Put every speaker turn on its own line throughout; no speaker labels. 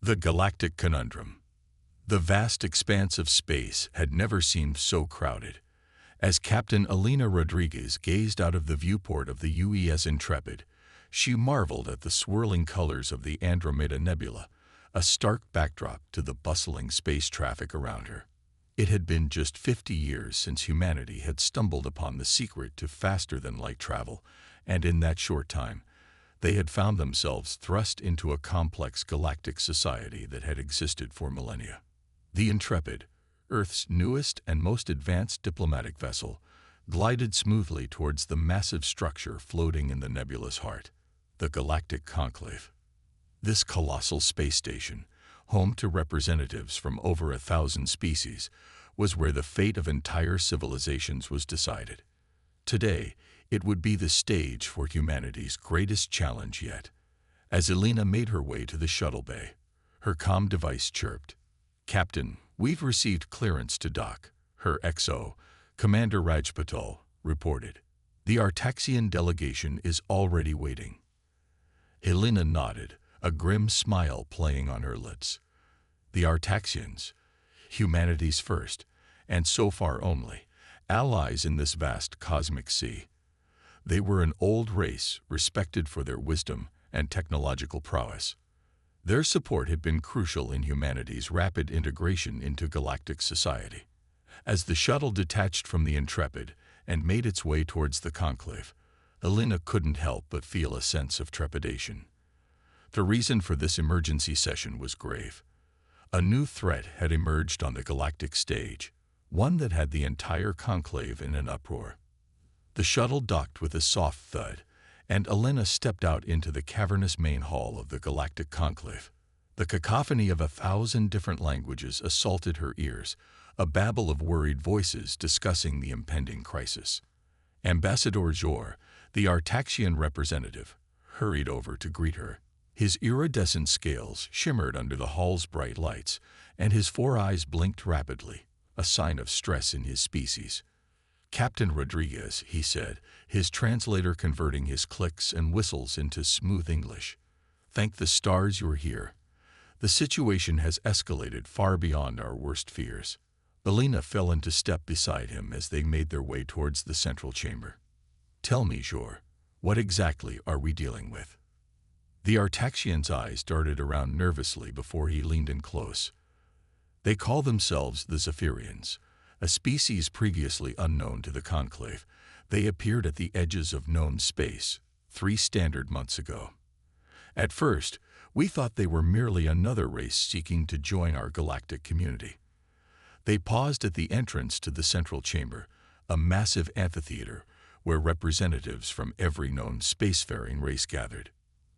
The Galactic Conundrum. The vast expanse of space had never seemed so crowded. As Captain Elena Rodriguez gazed out of the viewport of the UES Intrepid, she marveled at the swirling colors of the Andromeda Nebula, a stark backdrop to the bustling space traffic around her. It had been just 50 years since humanity had stumbled upon the secret to faster-than-light travel, and in that short time, they had found themselves thrust into a complex galactic society that had existed for millennia. The Intrepid, Earth's newest and most advanced diplomatic vessel, glided smoothly towards the massive structure floating in the nebula's heart, the Galactic Conclave. This colossal space station, home to representatives from over 1,000 species, was where the fate of entire civilizations was decided. Today, it would be the stage for humanity's greatest challenge yet. As Elena made her way to the shuttle bay, her comm device chirped. "Captain, we've received clearance to dock," her XO, Commander Rajpatal, reported. "The Artaxian delegation is already waiting." Elena nodded, a grim smile playing on her lips. The Artaxians, humanity's first, and so far only, allies in this vast cosmic sea. They were an old race respected for their wisdom and technological prowess. Their support had been crucial in humanity's rapid integration into galactic society. As the shuttle detached from the Intrepid and made its way towards the conclave, Elena couldn't help but feel a sense of trepidation. The reason for this emergency session was grave. A new threat had emerged on the galactic stage, one that had the entire conclave in an uproar. The shuttle docked with a soft thud, and Elena stepped out into the cavernous main hall of the Galactic Conclave. The cacophony of 1,000 different languages assaulted her ears, a babble of worried voices discussing the impending crisis. Ambassador Jor, the Artaxian representative, hurried over to greet her. His iridescent scales shimmered under the hall's bright lights, and his 4 eyes blinked rapidly, a sign of stress in his species. "Captain Rodriguez," he said, his translator converting his clicks and whistles into smooth English. "Thank the stars you're here. The situation has escalated far beyond our worst fears." Elena fell into step beside him as they made their way towards the central chamber. "Tell me, Jor, what exactly are we dealing with?" The Artaxian's eyes darted around nervously before he leaned in close. "They call themselves the Zephyrians, a species previously unknown to the Conclave. They appeared at the edges of known space 3 standard months ago. At first, we thought they were merely another race seeking to join our galactic community." They paused at the entrance to the central chamber, a massive amphitheater where representatives from every known spacefaring race gathered.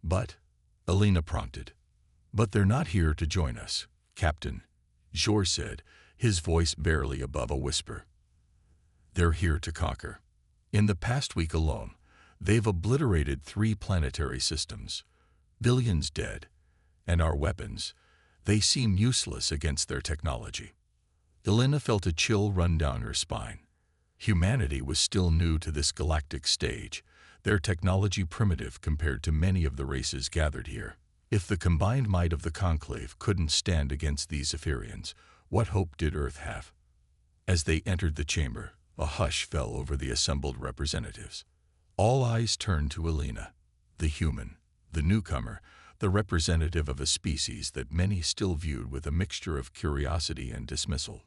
"But," Elena prompted. "But they're not here to join us, Captain," Jor said, his voice barely above a whisper. "They're here to conquer. In the past week alone, they've obliterated 3 planetary systems, billions dead, and our weapons, they seem useless against their technology." Elena felt a chill run down her spine. Humanity was still new to this galactic stage, their technology primitive compared to many of the races gathered here. If the combined might of the Conclave couldn't stand against these Zephyrians, what hope did Earth have? As they entered the chamber, a hush fell over the assembled representatives. All eyes turned to Elena, the human, the newcomer, the representative of a species that many still viewed with a mixture of curiosity and dismissal.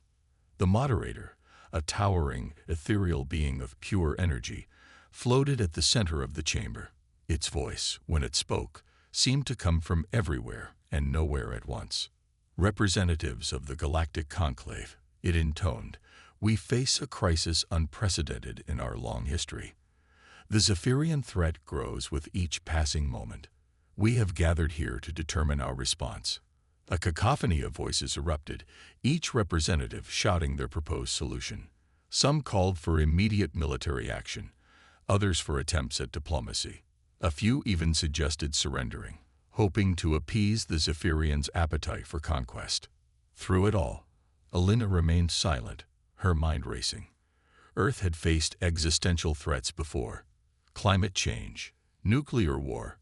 The moderator, a towering, ethereal being of pure energy, floated at the center of the chamber. Its voice, when it spoke, seemed to come from everywhere and nowhere at once. "Representatives of the Galactic Conclave," it intoned, "we face a crisis unprecedented in our long history. The Zephyrian threat grows with each passing moment. We have gathered here to determine our response." A cacophony of voices erupted, each representative shouting their proposed solution. Some called for immediate military action, others for attempts at diplomacy. A few even suggested surrendering, hoping to appease the Zephyrians' appetite for conquest. Through it all, Elena remained silent, her mind racing. Earth had faced existential threats before: climate change, nuclear war,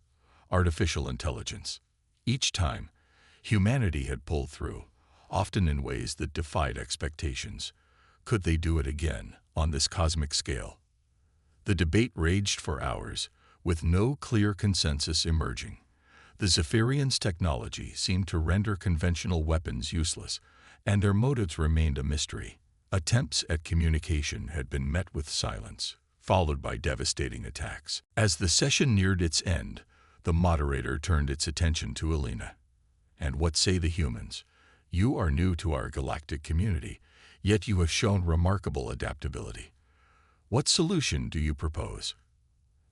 artificial intelligence. Each time, Humanity had pulled through, often in ways that defied expectations. Could they do it again, on this cosmic scale? The debate raged for hours, with no clear consensus emerging. The Zephyrians' technology seemed to render conventional weapons useless, and their motives remained a mystery. Attempts at communication had been met with silence, followed by devastating attacks. As the session neared its end, the moderator turned its attention to Alina. "And what say the humans? You are new to our galactic community, yet you have shown remarkable adaptability. What solution do you propose?"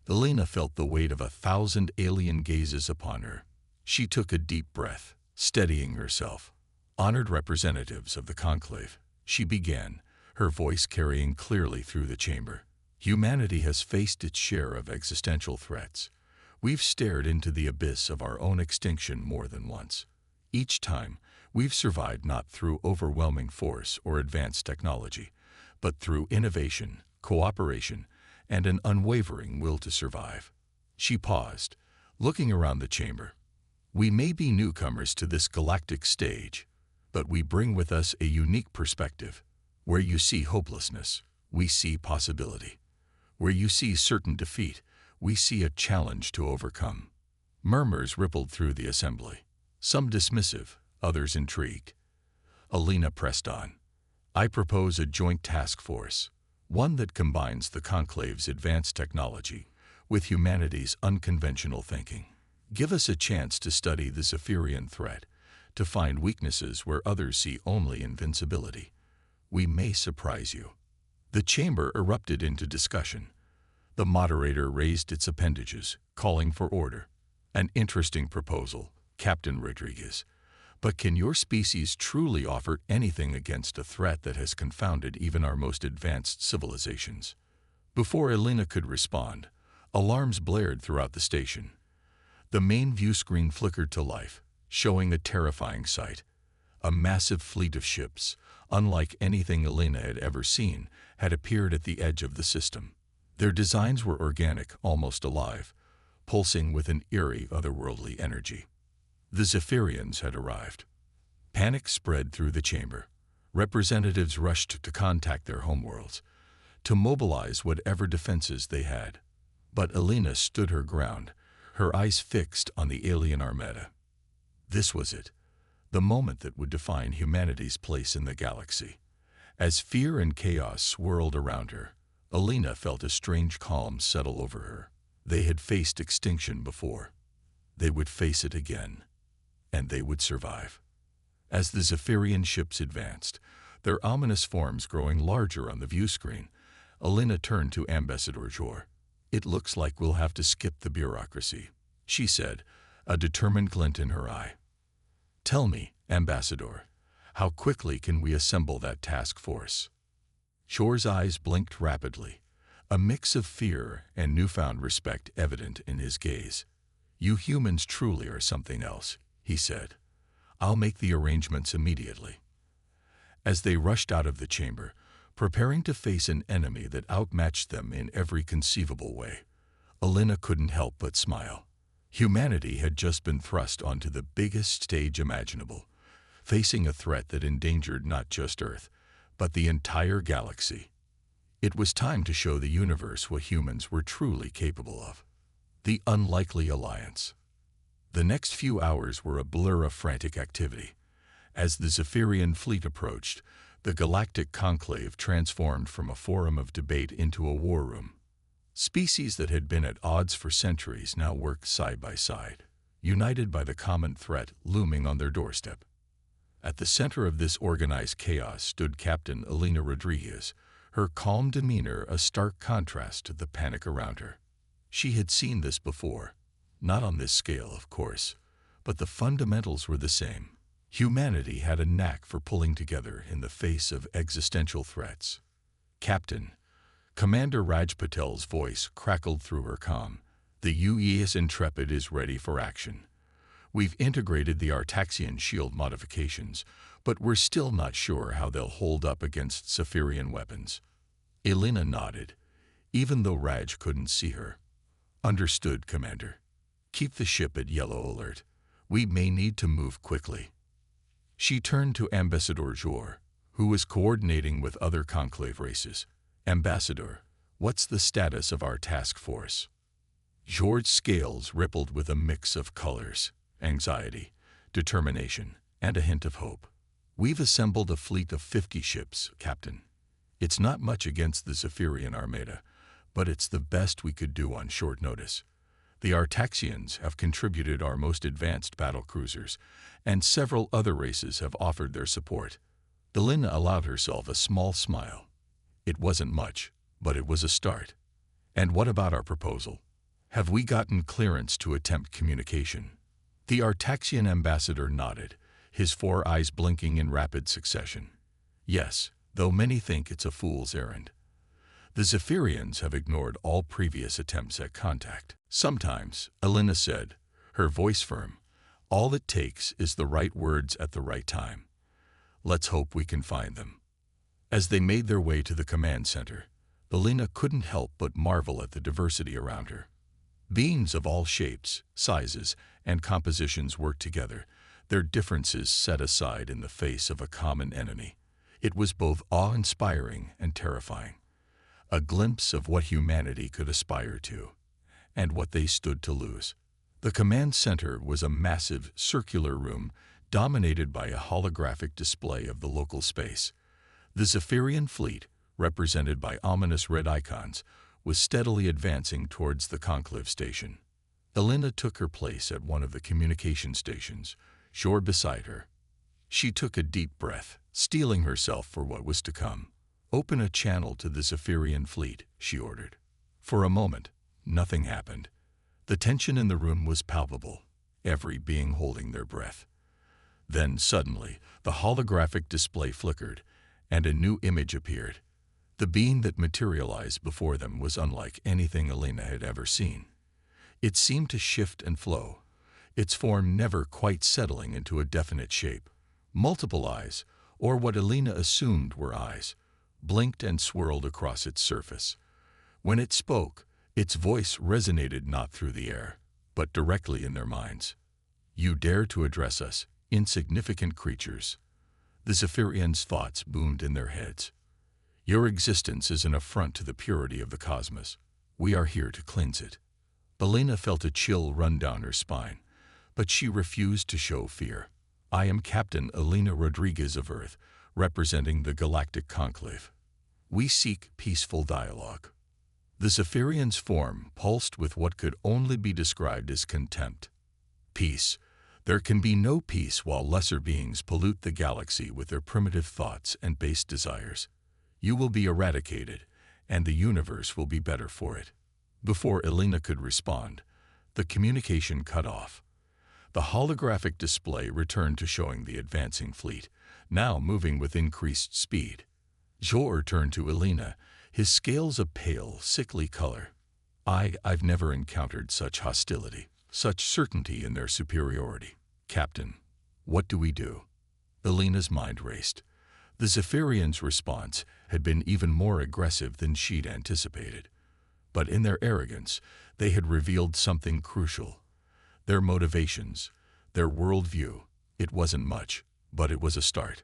Alina felt the weight of 1,000 alien gazes upon her. She took a deep breath, steadying herself. "Honored representatives of the conclave," she began, her voice carrying clearly through the chamber. "Humanity has faced its share of existential threats. We've stared into the abyss of our own extinction more than once. Each time, we've survived not through overwhelming force or advanced technology, but through innovation, cooperation, and an unwavering will to survive." She paused, looking around the chamber. "We may be newcomers to this galactic stage, but we bring with us a unique perspective. Where you see hopelessness, we see possibility. Where you see certain defeat, we see a challenge to overcome." Murmurs rippled through the assembly, some dismissive, others intrigued. Alina pressed on. "I propose a joint task force, one that combines the conclave's advanced technology with humanity's unconventional thinking. Give us a chance to study the Zephyrian threat, to find weaknesses where others see only invincibility. We may surprise you." The chamber erupted into discussion. The moderator raised its appendages, calling for order. "An interesting proposal, Captain Rodriguez. But can your species truly offer anything against a threat that has confounded even our most advanced civilizations?" Before Alina could respond, alarms blared throughout the station. The main view screen flickered to life, showing a terrifying sight. A massive fleet of ships, unlike anything Alina had ever seen, had appeared at the edge of the system. Their designs were organic, almost alive, pulsing with an eerie, otherworldly energy. The Zephyrians had arrived. Panic spread through the chamber. Representatives rushed to contact their homeworlds, to mobilize whatever defenses they had. But Alina stood her ground, her eyes fixed on the alien armada. This was it, the moment that would define humanity's place in the galaxy. As fear and chaos swirled around her, Alina felt a strange calm settle over her. They had faced extinction before. They would face it again. And they would survive. As the Zephyrian ships advanced, their ominous forms growing larger on the view screen, Alina turned to Ambassador Jor. "It looks like we'll have to skip the bureaucracy," she said, a determined glint in her eye. "Tell me, Ambassador, how quickly can we assemble that task force?" Jor's eyes blinked rapidly, a mix of fear and newfound respect evident in his gaze. "You humans truly are something else," he said. "I'll make the arrangements immediately." As they rushed out of the chamber, preparing to face an enemy that outmatched them in every conceivable way, Alina couldn't help but smile. Humanity had just been thrust onto the biggest stage imaginable, facing a threat that endangered not just Earth, but the entire galaxy. It was time to show the universe what humans were truly capable of. The unlikely alliance. The next few hours were a blur of frantic activity. As the Zephyrian fleet approached, the galactic conclave transformed from a forum of debate into a war room. Species that had been at odds for centuries now worked side by side, united by the common threat looming on their doorstep. At the center of this organized chaos stood Captain Alina Rodriguez, her calm demeanor a stark contrast to the panic around her. She had seen this before. Not on this scale, of course, but the fundamentals were the same. Humanity had a knack for pulling together in the face of existential threats. "Captain," Commander Raj Patel's voice crackled through her comm, "the UES Intrepid is ready for action. We've integrated the Artaxian shield modifications, but we're still not sure how they'll hold up against Zephyrian weapons." Alina nodded, even though Raj couldn't see her. "Understood, Commander. Keep the ship at yellow alert. We may need to move quickly. She turned to Ambassador Jor, who was coordinating with other Conclave races. Ambassador, what's the status of our task force? Jor's scales rippled with a mix of colors, anxiety, determination, and a hint of hope. We've assembled a fleet of 50 ships, Captain. It's not much against the Zephyrian Armada, but it's the best we could do on short notice. The Artaxians have contributed our most advanced battle cruisers, and several other races have offered their support. Elena allowed herself a small smile. It wasn't much, but it was a start. And what about our proposal? Have we gotten clearance to attempt communication? The Artaxian ambassador nodded, his 4 eyes blinking in rapid succession. Yes, though many think it's a fool's errand. The Zephyrians have ignored all previous attempts at contact. Sometimes, Elena said, her voice firm, all it takes is the right words at the right time. Let's hope we can find them. As they made their way to the command center, Elena couldn't help but marvel at the diversity around her. Beings of all shapes, sizes, and compositions worked together, their differences set aside in the face of a common enemy. It was both awe-inspiring and terrifying. A glimpse of what humanity could aspire to, and what they stood to lose. The command center was a massive, circular room dominated by a holographic display of the local space. The Zephyrian fleet, represented by ominous red icons, was steadily advancing towards the conclave station. Elena took her place at one of the communication stations, Jor beside her. She took a deep breath, steeling herself for what was to come. Open a channel to the Zephyrian fleet, she ordered. For a moment, nothing happened. The tension in the room was palpable, every being holding their breath. Then suddenly, the holographic display flickered, and a new image appeared. The being that materialized before them was unlike anything Elena had ever seen. It seemed to shift and flow, its form never quite settling into a definite shape. Multiple eyes, or what Elena assumed were eyes, blinked and swirled across its surface. When it spoke, its voice resonated not through the air, but directly in their minds. You dare to address us, insignificant creatures. The Zephyrians' thoughts boomed in their heads. Your existence is an affront to the purity of the cosmos. We are here to cleanse it. Elena felt a chill run down her spine, but she refused to show fear. I am Captain Elena Rodriguez of Earth, representing the Galactic Conclave. We seek peaceful dialogue. The Zephyrian's form pulsed with what could only be described as contempt. Peace. There can be no peace while lesser beings pollute the galaxy with their primitive thoughts and base desires. You will be eradicated, and the universe will be better for it. Before Elena could respond, the communication cut off. The holographic display returned to showing the advancing fleet, now moving with increased speed. Jor turned to Elena, his scales a pale, sickly color. I've never encountered such hostility, such certainty in their superiority. Captain, what do we do? Elena's mind raced. The Zephyrians' response had been even more aggressive than she'd anticipated. But in their arrogance, they had revealed something crucial. Their motivations, their worldview. It wasn't much, but it was a start.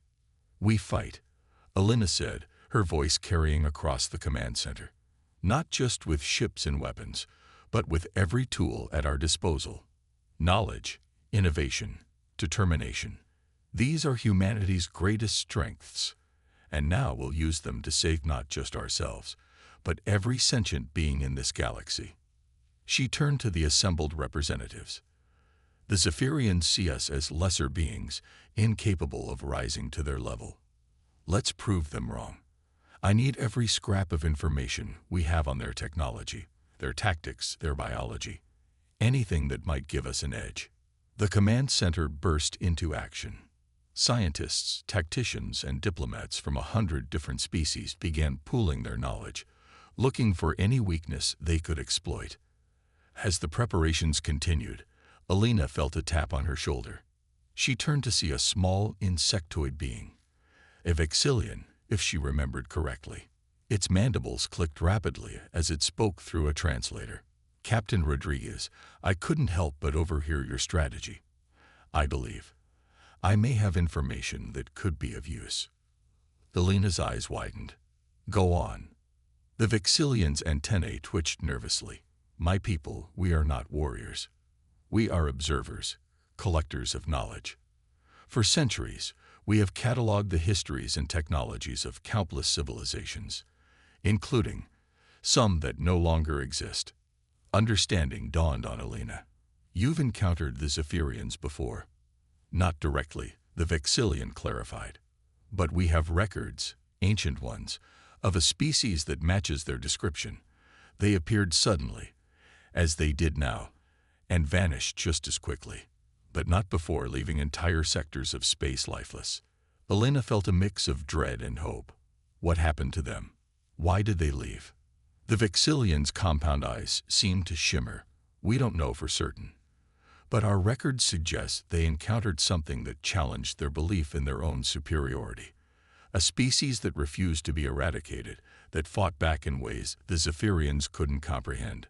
We fight, Elena said, her voice carrying across the command center. Not just with ships and weapons, but with every tool at our disposal. Knowledge, innovation, determination. These are humanity's greatest strengths, and now we'll use them to save not just ourselves, but every sentient being in this galaxy. She turned to the assembled representatives. The Zephyrians see us as lesser beings, incapable of rising to their level. Let's prove them wrong. I need every scrap of information we have on their technology, their tactics, their biology, anything that might give us an edge. The command center burst into action. Scientists, tacticians, and diplomats from 100 different species began pooling their knowledge, looking for any weakness they could exploit. As the preparations continued, Elena felt a tap on her shoulder. She turned to see a small insectoid being, a Vexillion, if she remembered correctly. Its mandibles clicked rapidly as it spoke through a translator. Captain Rodriguez, I couldn't help but overhear your strategy. I believe I may have information that could be of use. Alina's eyes widened. Go on. The Vexillian's antennae twitched nervously. My people, we are not warriors. We are observers, collectors of knowledge. For centuries, we have cataloged the histories and technologies of countless civilizations, including some that no longer exist. Understanding dawned on Alina. You've encountered the Zephyrians before. Not directly, the Vexillian clarified. But we have records, ancient ones, of a species that matches their description. They appeared suddenly, as they did now, and vanished just as quickly, but not before leaving entire sectors of space lifeless. Alina felt a mix of dread and hope. What happened to them? Why did they leave? The Vexillian's compound eyes seemed to shimmer. We don't know for certain. But our records suggest they encountered something that challenged their belief in their own superiority. A species that refused to be eradicated, that fought back in ways the Zephyrians couldn't comprehend.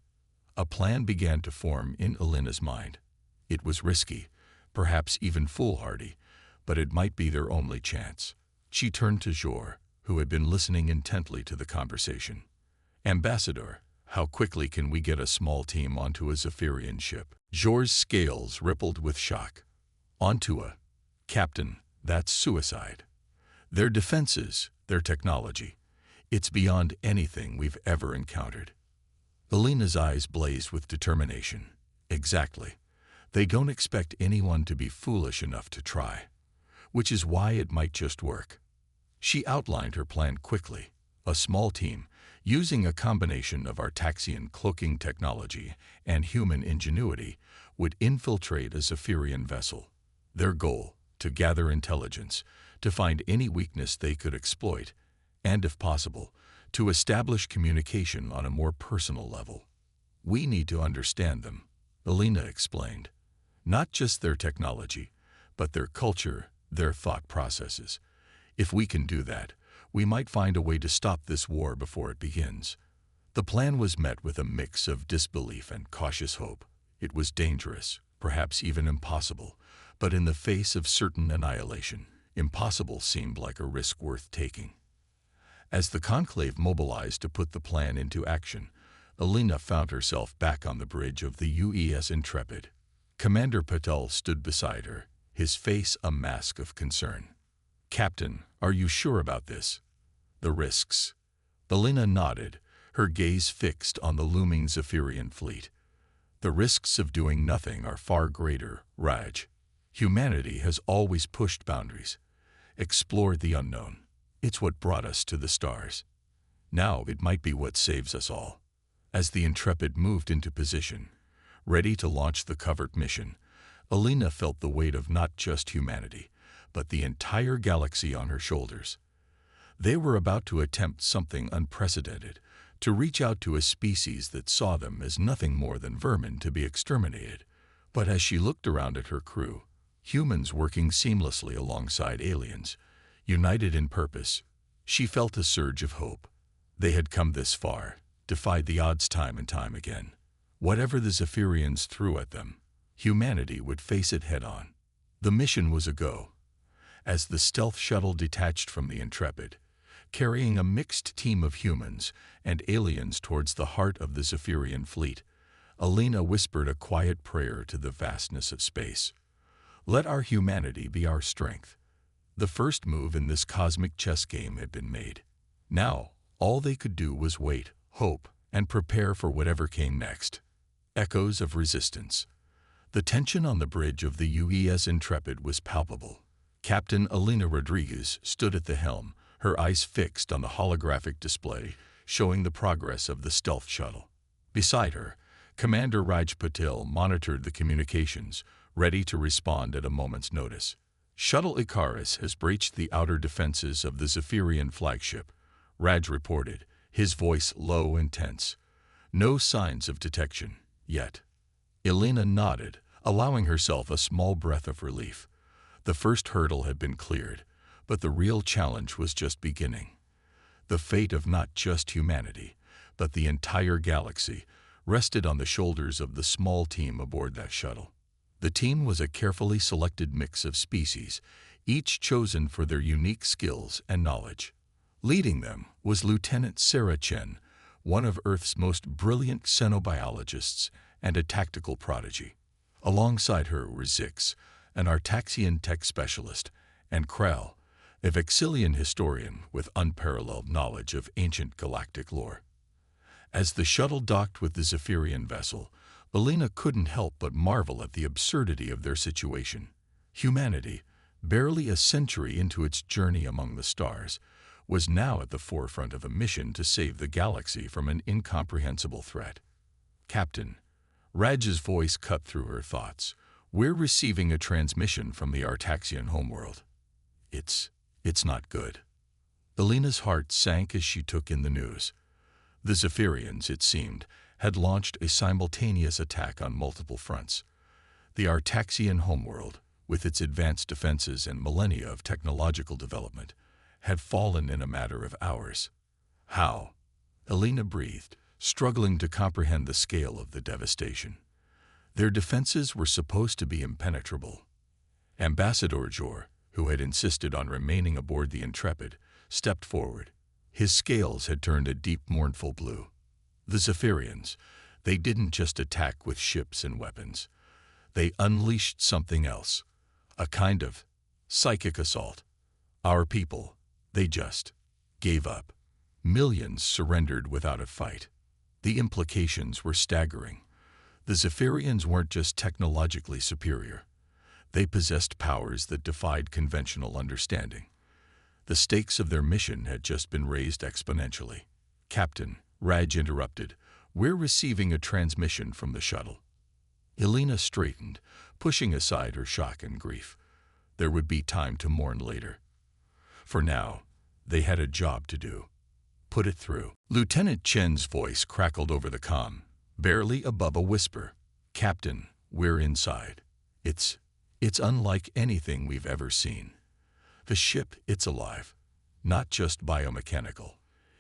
A plan began to form in Alina's mind. It was risky, perhaps even foolhardy, but it might be their only chance. She turned to Jor, who had been listening intently to the conversation. Ambassador, how quickly can we get a small team onto a Zephyrian ship? Jor's scales rippled with shock. Onto a captain, that's suicide. Their defenses, their technology, it's beyond anything we've ever encountered. Alina's eyes blazed with determination. Exactly. They don't expect anyone to be foolish enough to try, which is why it might just work. She outlined her plan quickly. A small team, using a combination of Artaxian cloaking technology and human ingenuity, would infiltrate a Zephyrian vessel. Their goal, to gather intelligence, to find any weakness they could exploit, and if possible, to establish communication on a more personal level. We need to understand them, Alina explained. Not just their technology, but their culture, their thought processes. If we can do that, we might find a way to stop this war before it begins. The plan was met with a mix of disbelief and cautious hope. It was dangerous, perhaps even impossible, but in the face of certain annihilation, impossible seemed like a risk worth taking. As the conclave mobilized to put the plan into action, Alina found herself back on the bridge of the UES Intrepid. Commander Patel stood beside her, his face a mask of concern. Captain, are you sure about this? The risks. Alina nodded, her gaze fixed on the looming Zephyrian fleet. The risks of doing nothing are far greater, Raj. Humanity has always pushed boundaries, explored the unknown. It's what brought us to the stars. Now it might be what saves us all. As the Intrepid moved into position, ready to launch the covert mission, Alina felt the weight of not just humanity, but the entire galaxy on her shoulders. They were about to attempt something unprecedented, to reach out to a species that saw them as nothing more than vermin to be exterminated. But as she looked around at her crew, humans working seamlessly alongside aliens, united in purpose, she felt a surge of hope. They had come this far, defied the odds time and time again. Whatever the Zephyrians threw at them, humanity would face it head-on. The mission was a go. As the stealth shuttle detached from the Intrepid, carrying a mixed team of humans and aliens towards the heart of the Zephyrian fleet, Alina whispered a quiet prayer to the vastness of space. Let our humanity be our strength. The first move in this cosmic chess game had been made. Now, all they could do was wait, hope, and prepare for whatever came next. Echoes of resistance. The tension on the bridge of the UES Intrepid was palpable. Captain Alina Rodriguez stood at the helm, her eyes fixed on the holographic display showing the progress of the stealth shuttle. Beside her, Commander Raj Patel monitored the communications, ready to respond at a moment's notice. Shuttle Icarus has breached the outer defenses of the Zephyrian flagship, Raj reported, his voice low and tense. No signs of detection, yet. Alina nodded, allowing herself a small breath of relief. The first hurdle had been cleared, but the real challenge was just beginning. The fate of not just humanity, but the entire galaxy, rested on the shoulders of the small team aboard that shuttle. The team was a carefully selected mix of species, each chosen for their unique skills and knowledge. Leading them was Lieutenant Sarah Chen, one of Earth's most brilliant xenobiologists and a tactical prodigy. Alongside her were Zix, an Artaxian tech specialist, and Krell, a Vexillian historian with unparalleled knowledge of ancient galactic lore. As the shuttle docked with the Zephyrian vessel, Alina couldn't help but marvel at the absurdity of their situation. Humanity, barely a century into its journey among the stars, was now at the forefront of a mission to save the galaxy from an incomprehensible threat. "Captain," Raj's voice cut through her thoughts, "we're receiving a transmission from the Artaxian homeworld. It's not good." Alina's heart sank as she took in the news. The Zephyrians, it seemed, had launched a simultaneous attack on multiple fronts. The Artaxian homeworld, with its advanced defenses and millennia of technological development, had fallen in a matter of hours. How? Alina breathed, struggling to comprehend the scale of the devastation. Their defenses were supposed to be impenetrable. Ambassador Jor, who had insisted on remaining aboard the Intrepid, stepped forward. His scales had turned a deep mournful blue. The Zephyrians, they didn't just attack with ships and weapons. They unleashed something else, a kind of psychic assault. Our people, they just gave up. Millions surrendered without a fight. The implications were staggering. The Zephyrians weren't just technologically superior. They possessed powers that defied conventional understanding. The stakes of their mission had just been raised exponentially. "Captain," Raj interrupted, "we're receiving a transmission from the shuttle." Alina straightened, pushing aside her shock and grief. There would be time to mourn later. For now, they had a job to do. Put it through. Lieutenant Chen's voice crackled over the comm, barely above a whisper. "Captain, we're inside. It's unlike anything we've ever seen. The ship, it's alive. Not just biomechanical.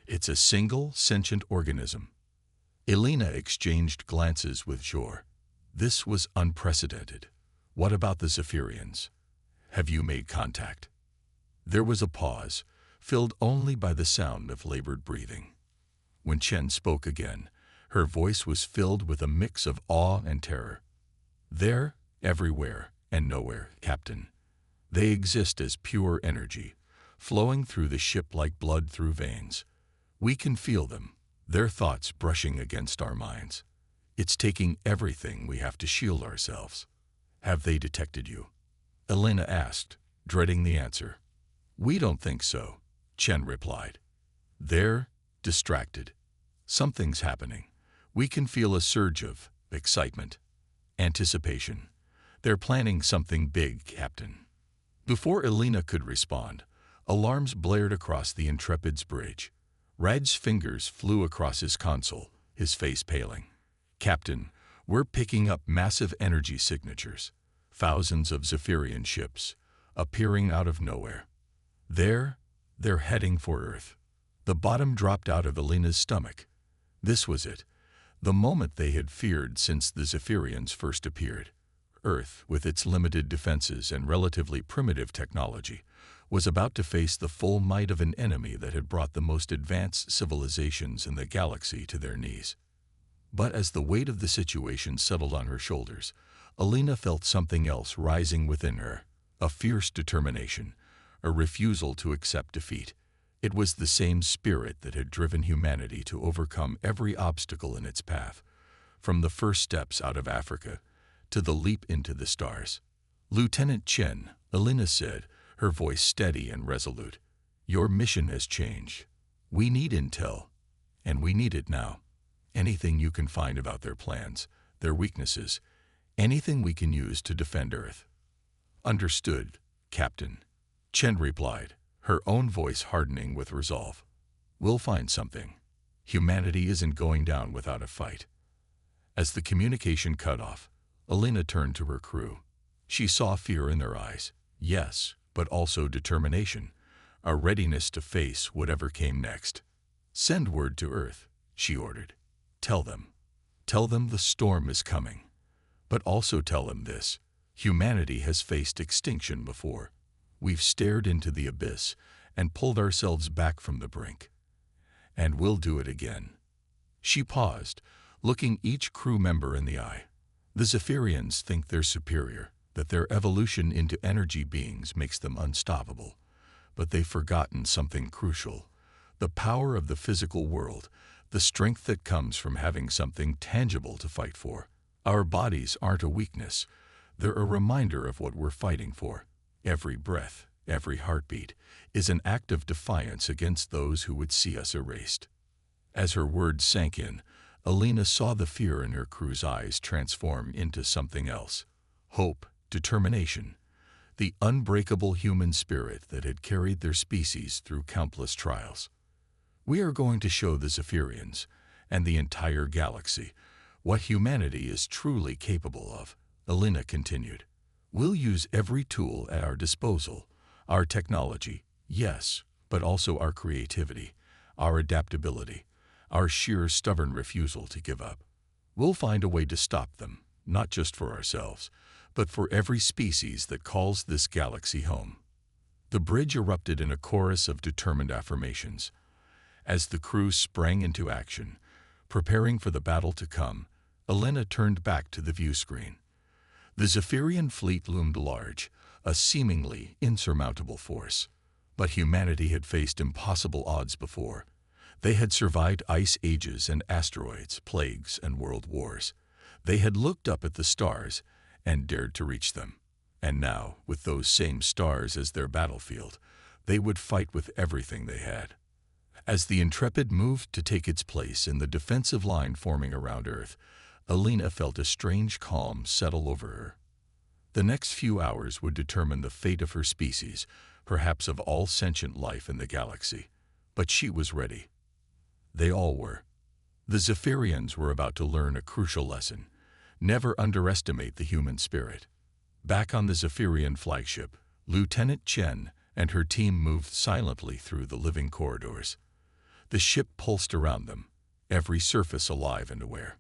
It's a single, sentient organism." Alina exchanged glances with Jor. This was unprecedented. "What about the Zephyrians? Have you made contact?" There was a pause, filled only by the sound of labored breathing. When Chen spoke again, her voice was filled with a mix of awe and terror. "They're everywhere and nowhere, Captain. They exist as pure energy, flowing through the ship like blood through veins. We can feel them, their thoughts brushing against our minds. It's taking everything we have to shield ourselves." "Have they detected you?" Elena asked, dreading the answer. "We don't think so," Chen replied. "They're distracted. Something's happening. We can feel a surge of excitement, anticipation. They're planning something big, Captain." Before Elena could respond, alarms blared across the Intrepid's bridge. Raj's fingers flew across his console, his face paling. "Captain, we're picking up massive energy signatures. Thousands of Zephyrian ships, appearing out of nowhere. They're heading for Earth." The bottom dropped out of Elena's stomach. This was it, the moment they had feared since the Zephyrians first appeared. Earth, with its limited defenses and relatively primitive technology, was about to face the full might of an enemy that had brought the most advanced civilizations in the galaxy to their knees. But as the weight of the situation settled on her shoulders, Elena felt something else rising within her, a fierce determination, a refusal to accept defeat. It was the same spirit that had driven humanity to overcome every obstacle in its path, from the first steps out of Africa to the leap into the stars. "Lieutenant Chen," Elena said, her voice steady and resolute, "your mission has changed. We need intel, and we need it now. Anything you can find about their plans, their weaknesses, anything we can use to defend Earth." "Understood, Captain," Chen replied, her own voice hardening with resolve. "We'll find something. Humanity isn't going down without a fight." As the communication cut off, Elena turned to her crew. She saw fear in their eyes, yes, but also determination, a readiness to face whatever came next. "Send word to Earth," she ordered. Tell them the storm is coming. But also tell them this: Humanity has faced extinction before. We've stared into the abyss and pulled ourselves back from the brink. And we'll do it again." She paused, looking each crew member in the eye. The Zephyrians think they're superior, that their evolution into energy beings makes them unstoppable. But they've forgotten something crucial: the power of the physical world, the strength that comes from having something tangible to fight for. Our bodies aren't a weakness. They're a reminder of what we're fighting for. Every breath, every heartbeat, is an act of defiance against those who would see us erased. As her words sank in, Alina saw the fear in her crew's eyes transform into something else: hope, determination, the unbreakable human spirit that had carried their species through countless trials. "We are going to show the Zephyrians, and the entire galaxy, what humanity is truly capable of," Alina continued. "We'll use every tool at our disposal, our technology, yes, but also our creativity, our adaptability, our sheer stubborn refusal to give up. We'll find a way to stop them, not just for ourselves, but for every species that calls this galaxy home." The bridge erupted in a chorus of determined affirmations. As the crew sprang into action, preparing for the battle to come, Alina turned back to the view screen. The Zephyrian fleet loomed large, a seemingly insurmountable force. But humanity had faced impossible odds before. They had survived ice ages and asteroids, plagues and world wars. They had looked up at the stars and dared to reach them. And now, with those same stars as their battlefield, they would fight with everything they had. As the Intrepid moved to take its place in the defensive line forming around Earth, Alina felt a strange calm settle over her. The next few hours would determine the fate of her species, perhaps of all sentient life in the galaxy. But she was ready. They all were. The Zephyrians were about to learn a crucial lesson: never underestimate the human spirit. Back on the Zephyrian flagship, Lieutenant Chen and her team moved silently through the living corridors. The ship pulsed around them, every surface alive and aware.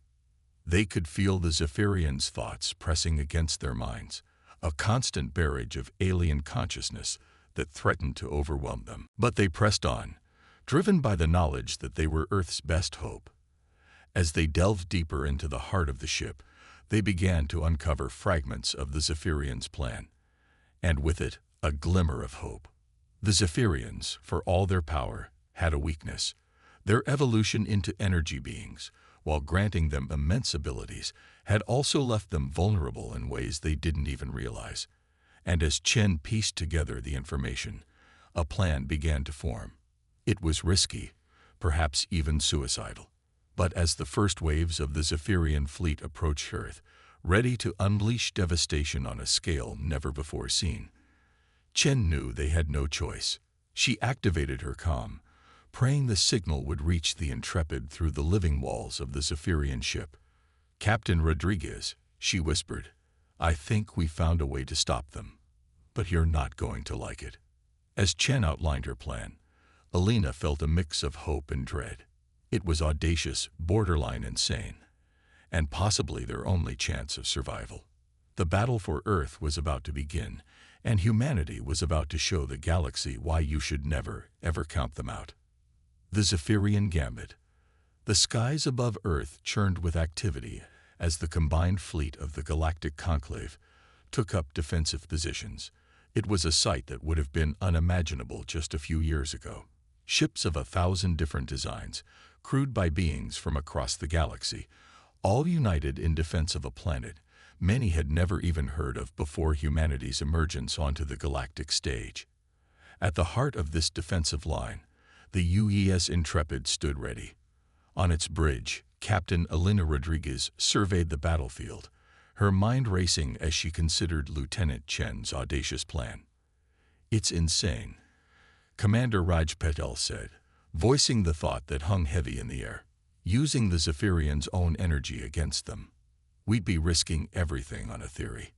They could feel the Zephyrians' thoughts pressing against their minds, a constant barrage of alien consciousness that threatened to overwhelm them. But they pressed on, driven by the knowledge that they were Earth's best hope. As they delved deeper into the heart of the ship, they began to uncover fragments of the Zephyrians' plan, and with it, a glimmer of hope. The Zephyrians, for all their power, had a weakness: their evolution into energy beings, while granting them immense abilities, had also left them vulnerable in ways they didn't even realize. And as Chen pieced together the information, a plan began to form. It was risky, perhaps even suicidal. But as the first waves of the Zephyrian fleet approached Earth, ready to unleash devastation on a scale never before seen, Chen knew they had no choice. She activated her comm, praying the signal would reach the Intrepid through the living walls of the Zephyrian ship. "Captain Rodriguez," she whispered, "I think we found a way to stop them. But you're not going to like it." As Chen outlined her plan, Alina felt a mix of hope and dread. It was audacious, borderline insane, and possibly their only chance of survival. The battle for Earth was about to begin, and humanity was about to show the galaxy why you should never, ever count them out. The Zephyrian Gambit. The skies above Earth churned with activity as the combined fleet of the Galactic Conclave took up defensive positions. It was a sight that would have been unimaginable just a few years ago. Ships of 1,000 different designs, crewed by beings from across the galaxy, all united in defense of a planet many had never even heard of before humanity's emergence onto the galactic stage. At the heart of this defensive line, the UES Intrepid stood ready. On its bridge, Captain Alina Rodriguez surveyed the battlefield, her mind racing as she considered Lieutenant Chen's audacious plan. "It's insane," Commander Raj Patel said, voicing the thought that hung heavy in the air. "Using the Zephyrians' own energy against them. We'd be risking everything on a theory."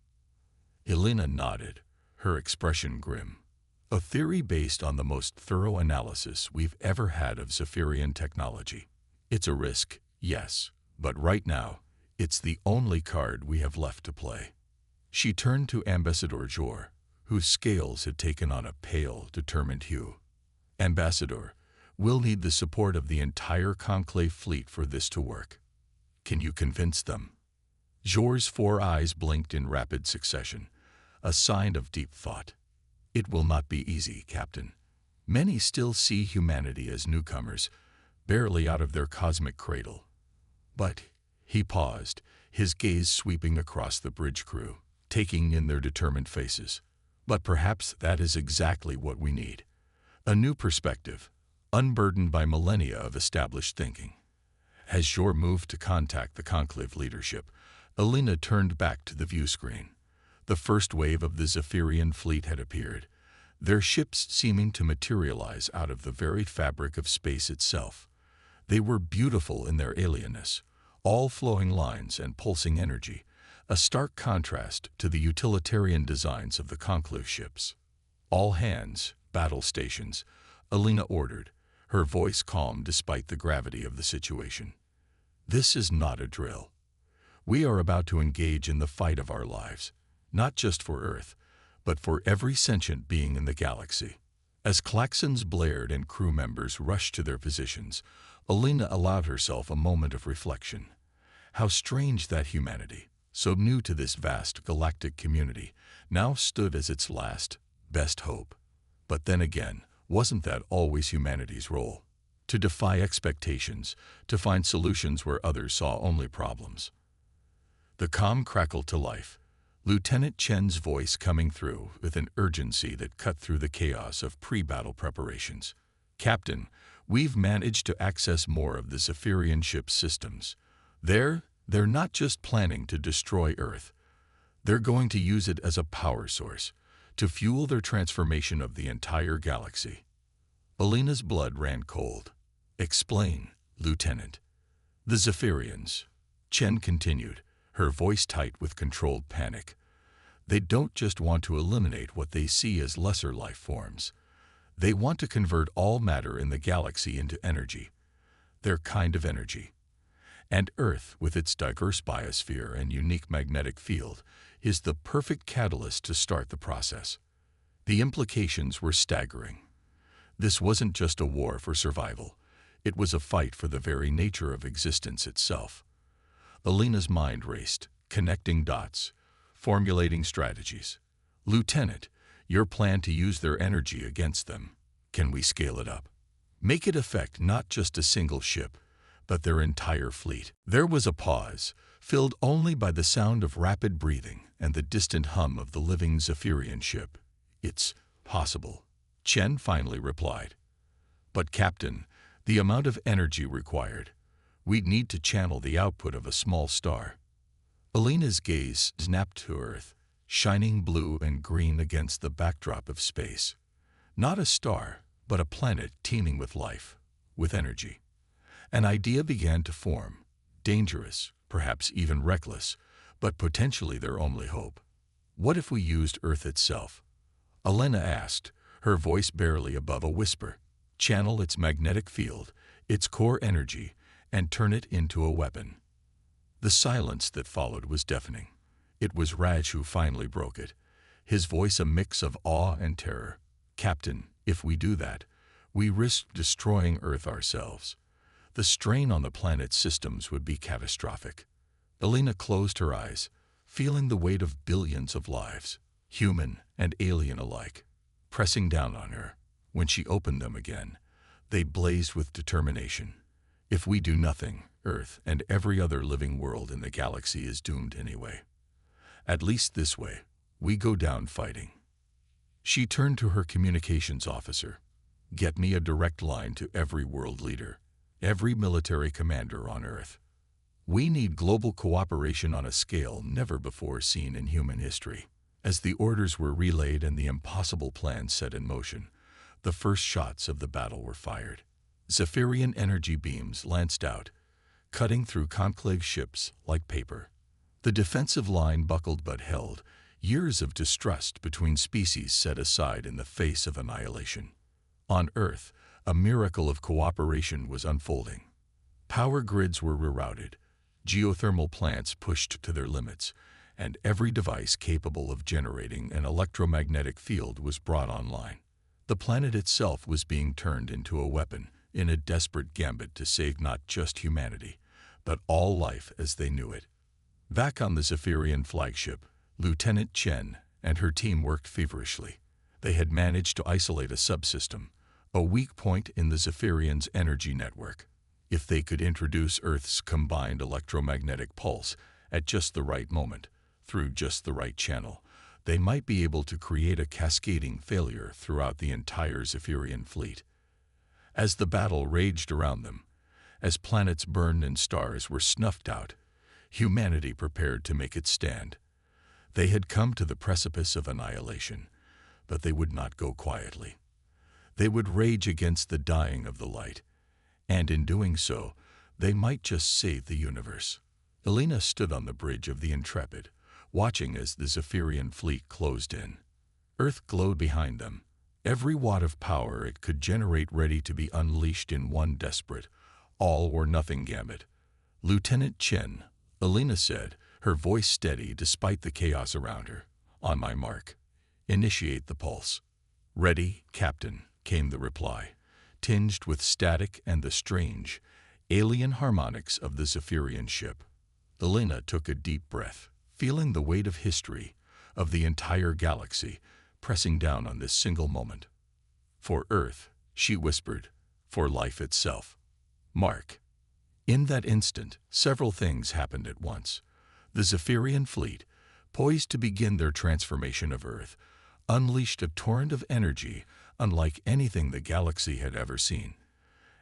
Alina nodded, her expression grim. "A theory based on the most thorough analysis we've ever had of Zephyrian technology. It's a risk, yes, but right now, it's the only card we have left to play." She turned to Ambassador Jor, whose scales had taken on a pale, determined hue. Ambassador, we'll need the support of the entire Conclave fleet for this to work. Can you convince them? Jor's 4 eyes blinked in rapid succession, a sign of deep thought. It will not be easy, Captain. Many still see humanity as newcomers, barely out of their cosmic cradle. But he paused, his gaze sweeping across the bridge crew, taking in their determined faces. But perhaps that is exactly what we need. A new perspective, unburdened by millennia of established thinking. As Jor moved to contact the Conclave leadership, Alina turned back to the view screen. The first wave of the Zephyrian fleet had appeared, their ships seeming to materialize out of the very fabric of space itself. They were beautiful in their alienness, all flowing lines and pulsing energy, a stark contrast to the utilitarian designs of the Conclave ships. All hands, battle stations, Alina ordered, her voice calm despite the gravity of the situation. This is not a drill. We are about to engage in the fight of our lives, not just for Earth, but for every sentient being in the galaxy. As klaxons blared and crew members rushed to their positions, Alina allowed herself a moment of reflection. How strange that humanity, so new to this vast galactic community, now stood as its last, best hope. But then again, wasn't that always humanity's role? To defy expectations, to find solutions where others saw only problems. The comm crackled to life, Lieutenant Chen's voice coming through with an urgency that cut through the chaos of pre-battle preparations. Captain, we've managed to access more of the Zephyrian ship's systems. They're not just planning to destroy Earth. They're going to use it as a power source, to fuel their transformation of the entire galaxy. Alina's blood ran cold. Explain, Lieutenant. The Zephyrians, Chen continued, her voice tight with controlled panic. They don't just want to eliminate what they see as lesser life forms. They want to convert all matter in the galaxy into energy, their kind of energy. And Earth, with its diverse biosphere and unique magnetic field, is the perfect catalyst to start the process. The implications were staggering. This wasn't just a war for survival. It was a fight for the very nature of existence itself. Alina's mind raced, connecting dots, formulating strategies. Lieutenant, your plan to use their energy against them, can we scale it up? Make it affect not just a single ship, but their entire fleet. There was a pause, filled only by the sound of rapid breathing and the distant hum of the living Zephyrian ship. It's possible, Chen finally replied. But Captain, the amount of energy required, we'd need to channel the output of a small star. Alina's gaze snapped to Earth, shining blue and green against the backdrop of space. Not a star, but a planet teeming with life, with energy. An idea began to form, dangerous, perhaps even reckless, but potentially their only hope. What if we used Earth itself? Alina asked, her voice barely above a whisper. Channel its magnetic field, its core energy, and turn it into a weapon. The silence that followed was deafening. It was Raj who finally broke it, his voice a mix of awe and terror. Captain, if we do that, we risk destroying Earth ourselves. The strain on the planet's systems would be catastrophic. Alina closed her eyes, feeling the weight of billions of lives, human and alien alike, pressing down on her. When she opened them again, they blazed with determination. If we do nothing, Earth and every other living world in the galaxy is doomed anyway. At least this way, we go down fighting. She turned to her communications officer. Get me a direct line to every world leader, every military commander on Earth. We need global cooperation on a scale never before seen in human history. As the orders were relayed and the impossible plan set in motion, the first shots of the battle were fired. Zephyrian energy beams lanced out, cutting through Conclave ships like paper. The defensive line buckled but held, years of distrust between species set aside in the face of annihilation. On Earth, a miracle of cooperation was unfolding. Power grids were rerouted, geothermal plants pushed to their limits, and every device capable of generating an electromagnetic field was brought online. The planet itself was being turned into a weapon in a desperate gambit to save not just humanity, but all life as they knew it. Back on the Zephyrian flagship, Lieutenant Chen and her team worked feverishly. They had managed to isolate a subsystem, a weak point in the Zephyrian's energy network. If they could introduce Earth's combined electromagnetic pulse at just the right moment, through just the right channel, they might be able to create a cascading failure throughout the entire Zephyrian fleet. As the battle raged around them, as planets burned and stars were snuffed out, humanity prepared to make its stand. They had come to the precipice of annihilation, but they would not go quietly. They would rage against the dying of the light, and in doing so, they might just save the universe. Elena stood on the bridge of the Intrepid, watching as the Zephyrian fleet closed in. Earth glowed behind them, every watt of power it could generate ready to be unleashed in one desperate, all-or-nothing gambit. "Lieutenant Chen," Elena said, her voice steady despite the chaos around her. "On my mark. Initiate the pulse." "Ready, Captain," came the reply, tinged with static and the strange, alien harmonics of the Zephyrian ship. Elena took a deep breath, feeling the weight of history, of the entire galaxy, pressing down on this single moment. "For Earth," she whispered, "for life itself. Mark." In that instant, several things happened at once. The Zephyrian fleet, poised to begin their transformation of Earth, unleashed a torrent of energy unlike anything the galaxy had ever seen.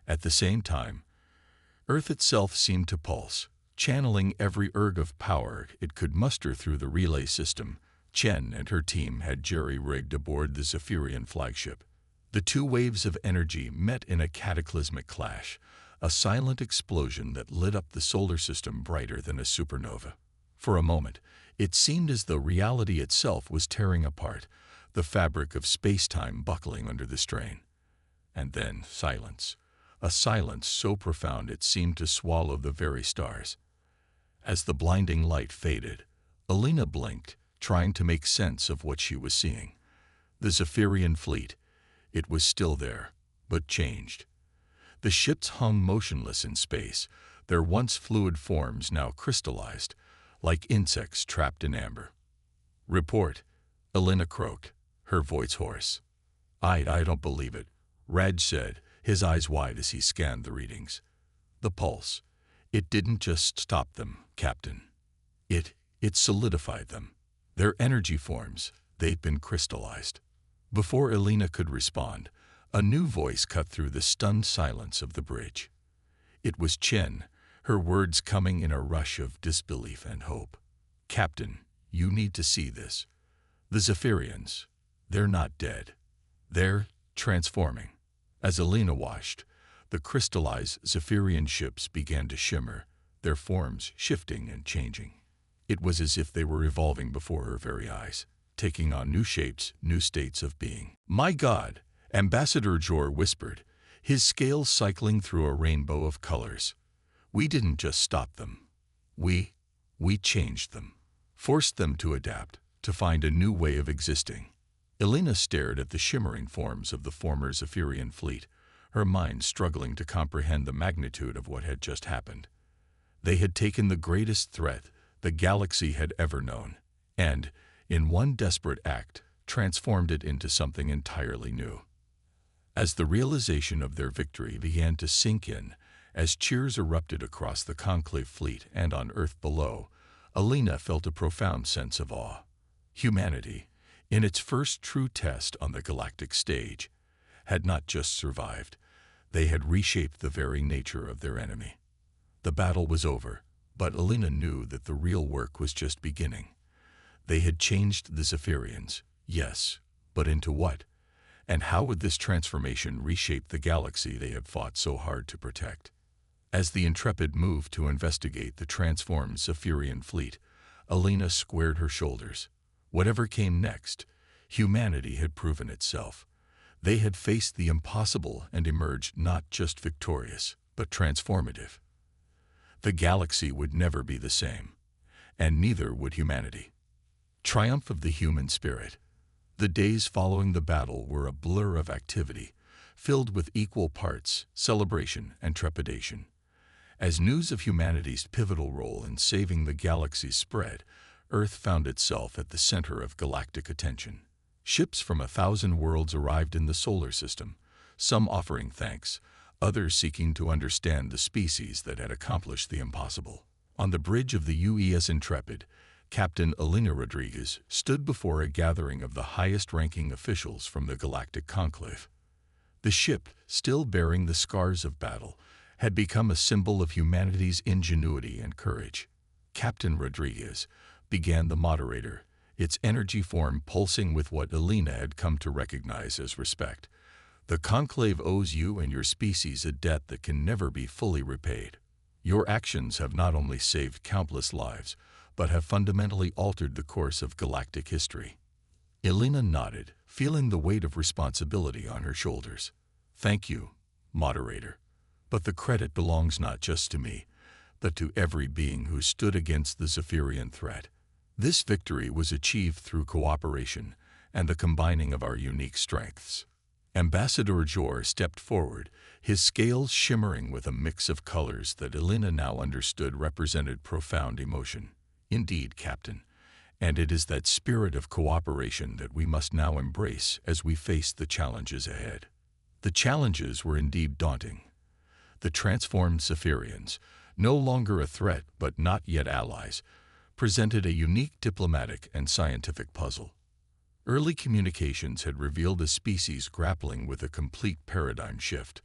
At the same time, Earth itself seemed to pulse, channeling every erg of power it could muster through the relay system Chen and her team had jerry-rigged aboard the Zephyrian flagship. The two waves of energy met in a cataclysmic clash, a silent explosion that lit up the solar system brighter than a supernova. For a moment, it seemed as though reality itself was tearing apart, the fabric of space-time buckling under the strain. And then silence, a silence so profound it seemed to swallow the very stars. As the blinding light faded, Elena blinked, trying to make sense of what she was seeing. The Zephyrian fleet, it was still there, but changed. The ships hung motionless in space, their once fluid forms now crystallized, like insects trapped in amber. "Report," Elena croaked, her voice hoarse. I don't believe it," Raj said, his eyes wide as he scanned the readings. "The pulse. It didn't just stop them, Captain. It solidified them. Their energy forms, they'd been crystallized." Before Elena could respond, a new voice cut through the stunned silence of the bridge. It was Chen, her words coming in a rush of disbelief and hope. "Captain, you need to see this. The Zephyrians, they're not dead. They're transforming." As Elena watched, the crystallized Zephyrian ships began to shimmer, their forms shifting and changing. It was as if they were evolving before her very eyes, taking on new shapes, new states of being. "My God," Ambassador Jor whispered, his scales cycling through a rainbow of colors. "We didn't just stop them. We changed them, forced them to adapt, to find a new way of existing." Elena stared at the shimmering forms of the former Zephyrian fleet, her mind struggling to comprehend the magnitude of what had just happened. They had taken the greatest threat the galaxy had ever known, and, in one desperate act, transformed it into something entirely new. As the realization of their victory began to sink in, as cheers erupted across the conclave fleet and on Earth below, Elena felt a profound sense of awe. Humanity, in its first true test on the galactic stage, had not just survived, they had reshaped the very nature of their enemy. The battle was over, but Elena knew that the real work was just beginning. They had changed the Zephyrians, yes, but into what? And how would this transformation reshape the galaxy they had fought so hard to protect? As the Intrepid moved to investigate the transformed Zephyrian fleet, Elena squared her shoulders. Whatever came next, humanity had proven itself. They had faced the impossible and emerged not just victorious, but transformative. The galaxy would never be the same. and neither would humanity. Triumph of the human spirit. The days following the battle were a blur of activity, filled with equal parts celebration and trepidation. As news of humanity's pivotal role in saving the galaxy spread, Earth found itself at the center of galactic attention. Ships from 1,000 worlds arrived in the solar system, some offering thanks, others seeking to understand the species that had accomplished the impossible. On the bridge of the UES Intrepid, Captain Elena Rodriguez stood before a gathering of the highest-ranking officials from the Galactic Conclave. The ship, still bearing the scars of battle, had become a symbol of humanity's ingenuity and courage. Captain Rodriguez, began the moderator, its energy form pulsing with what Elena had come to recognize as respect. The Conclave owes you and your species a debt that can never be fully repaid. Your actions have not only saved countless lives, but have fundamentally altered the course of galactic history. Elena nodded, feeling the weight of responsibility on her shoulders. Thank you, moderator. But the credit belongs not just to me, but to every being who stood against the Zephyrian threat. This victory was achieved through cooperation and the combining of our unique strengths. Ambassador Jor stepped forward, his scales shimmering with a mix of colors that Elena now understood represented profound emotion. Indeed, Captain, and it is that spirit of cooperation that we must now embrace as we face the challenges ahead. The challenges were indeed daunting. The transformed Zephyrians, no longer a threat but not yet allies, presented a unique diplomatic and scientific puzzle. Early communications had revealed a species grappling with a complete paradigm shift,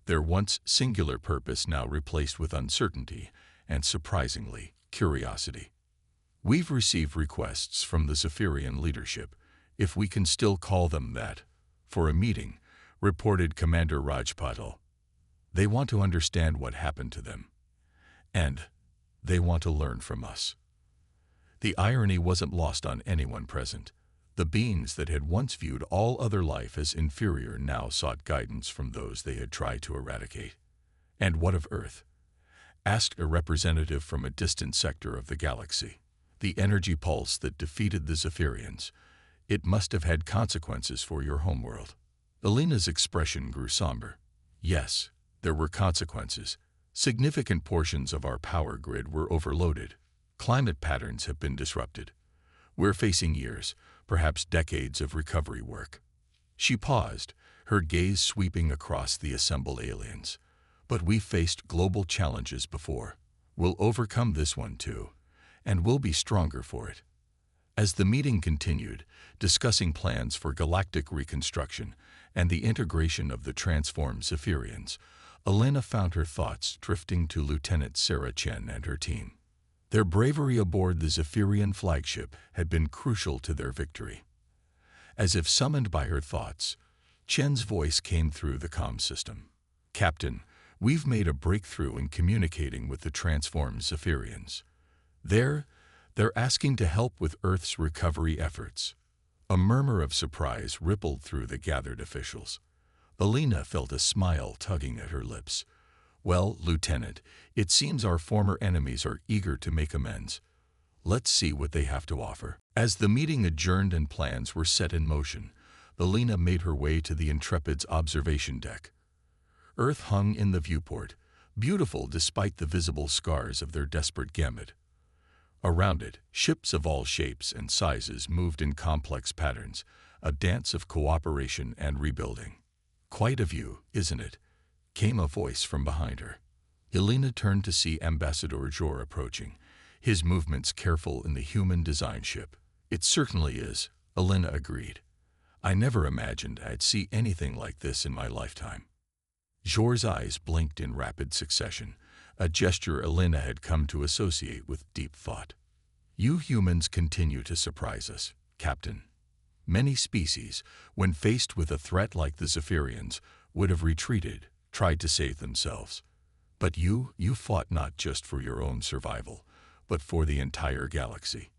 their once singular purpose now replaced with uncertainty and, surprisingly, curiosity. We've received requests from the Zephyrian leadership, if we can still call them that, for a meeting, reported Commander Rajpatal. They want to understand what happened to them. And they want to learn from us. The irony wasn't lost on anyone present. The beings that had once viewed all other life as inferior now sought guidance from those they had tried to eradicate. And what of Earth? Asked a representative from a distant sector of the galaxy. The energy pulse that defeated the Zephyrians. It must have had consequences for your homeworld. Elena's expression grew somber. Yes, there were consequences. Significant portions of our power grid were overloaded. Climate patterns have been disrupted. We're facing years, perhaps decades of recovery work. She paused, her gaze sweeping across the assembled aliens. But we've faced global challenges before. We'll overcome this one too, and we'll be stronger for it. As the meeting continued, discussing plans for galactic reconstruction and the integration of the transformed Zephyrians, Elena found her thoughts drifting to Lieutenant Sarah Chen and her team. Their bravery aboard the Zephyrian flagship had been crucial to their victory. As if summoned by her thoughts, Chen's voice came through the comm system. Captain, we've made a breakthrough in communicating with the transformed Zephyrians. They're asking to help with Earth's recovery efforts. A murmur of surprise rippled through the gathered officials. Elena felt a smile tugging at her lips. Well, Lieutenant, it seems our former enemies are eager to make amends. Let's see what they have to offer. As the meeting adjourned and plans were set in motion, Elena made her way to the Intrepid's observation deck. Earth hung in the viewport, beautiful despite the visible scars of their desperate gambit. Around it, ships of all shapes and sizes moved in complex patterns, a dance of cooperation and rebuilding. Quite a view, isn't it? Came a voice from behind her. Elena turned to see Ambassador Jor approaching, his movements careful in the human design ship. It certainly is, Elena agreed. I never imagined I'd see anything like this in my lifetime. Jor's eyes blinked in rapid succession, a gesture Elena had come to associate with deep thought. You humans continue to surprise us, Captain. Many species, when faced with a threat like the Zephyrians, would have retreated, tried to save themselves. But you fought not just for your own survival, but for the entire galaxy.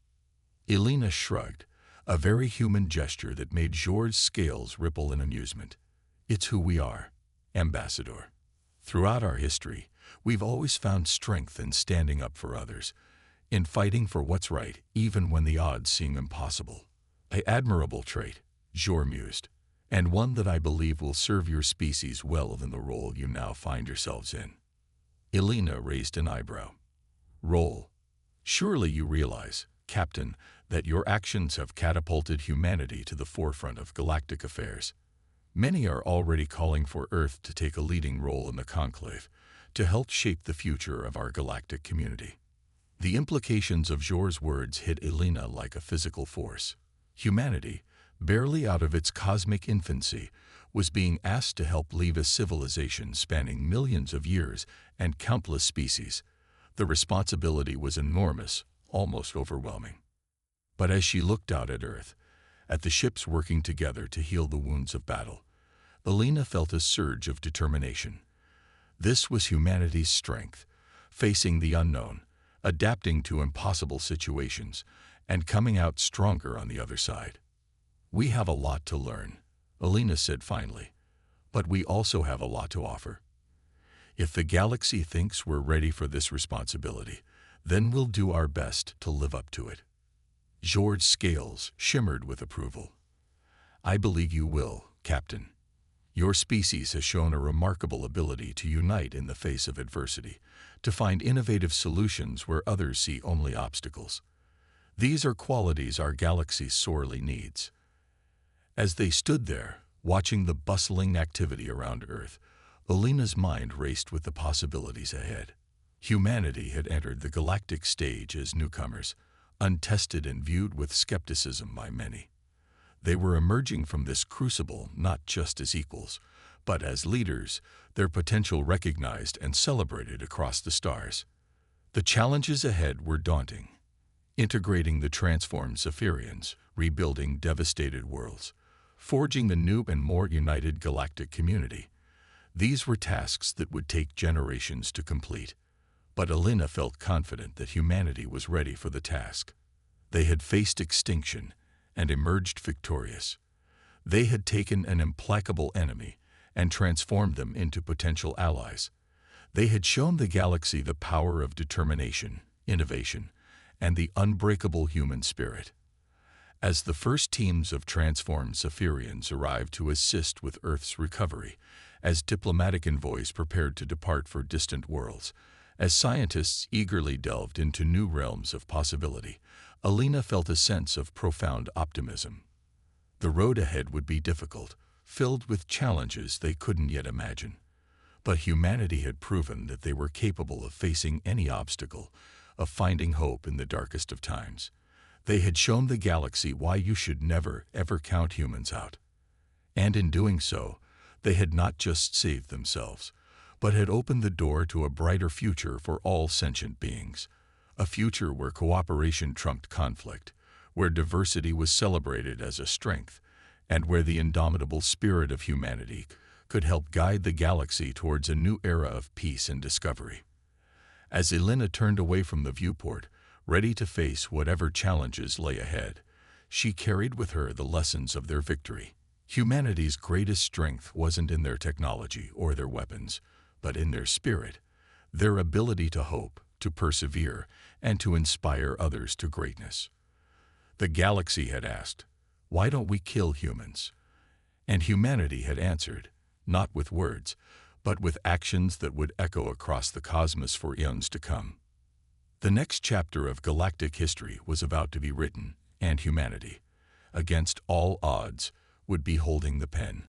Elena shrugged, a very human gesture that made Jor's scales ripple in amusement. It's who we are, Ambassador. Throughout our history, we've always found strength in standing up for others, in fighting for what's right, even when the odds seem impossible. An admirable trait, Jor mused, and one that I believe will serve your species well in the role you now find yourselves in. Elena raised an eyebrow. Role. Surely you realize, Captain, that your actions have catapulted humanity to the forefront of galactic affairs. Many are already calling for Earth to take a leading role in the conclave, to help shape the future of our galactic community. The implications of Jor's words hit Elena like a physical force. Humanity, barely out of its cosmic infancy, was being asked to help lead a civilization spanning millions of years and countless species. The responsibility was enormous, almost overwhelming. But as she looked out at Earth, at the ships working together to heal the wounds of battle, Elena felt a surge of determination. This was humanity's strength, facing the unknown, adapting to impossible situations, and coming out stronger on the other side. We have a lot to learn, Elena said finally, but we also have a lot to offer. If the galaxy thinks we're ready for this responsibility, then we'll do our best to live up to it. Jor's scales shimmered with approval. I believe you will, Captain. Your species has shown a remarkable ability to unite in the face of adversity, to find innovative solutions where others see only obstacles. These are qualities our galaxy sorely needs. As they stood there, watching the bustling activity around Earth, Elena's mind raced with the possibilities ahead. Humanity had entered the galactic stage as newcomers, untested and viewed with skepticism by many. They were emerging from this crucible not just as equals, but as leaders, their potential recognized and celebrated across the stars. The challenges ahead were daunting. Integrating the transformed Zephyrians, rebuilding devastated worlds, forging a new and more united galactic community. These were tasks that would take generations to complete. But Elena felt confident that humanity was ready for the task. They had faced extinction and emerged victorious. They had taken an implacable enemy and transformed them into potential allies. They had shown the galaxy the power of determination, innovation, and the unbreakable human spirit. As the first teams of transformed Zephyrians arrived to assist with Earth's recovery, as diplomatic envoys prepared to depart for distant worlds, as scientists eagerly delved into new realms of possibility, Elena felt a sense of profound optimism. The road ahead would be difficult, filled with challenges they couldn't yet imagine. But humanity had proven that they were capable of facing any obstacle, of finding hope in the darkest of times. They had shown the galaxy why you should never, ever count humans out. And in doing so, they had not just saved themselves, but had opened the door to a brighter future for all sentient beings. A future where cooperation trumped conflict, where diversity was celebrated as a strength, and where the indomitable spirit of humanity could help guide the galaxy towards a new era of peace and discovery. As Elena turned away from the viewport, ready to face whatever challenges lay ahead, she carried with her the lessons of their victory. Humanity's greatest strength wasn't in their technology or their weapons, but in their spirit, their ability to hope, to persevere, and to inspire others to greatness. The galaxy had asked, "Why don't we kill humans?" And humanity had answered, not with words, but with actions that would echo across the cosmos for eons to come. The next chapter of galactic history was about to be written, and humanity, against all odds, would be holding the pen.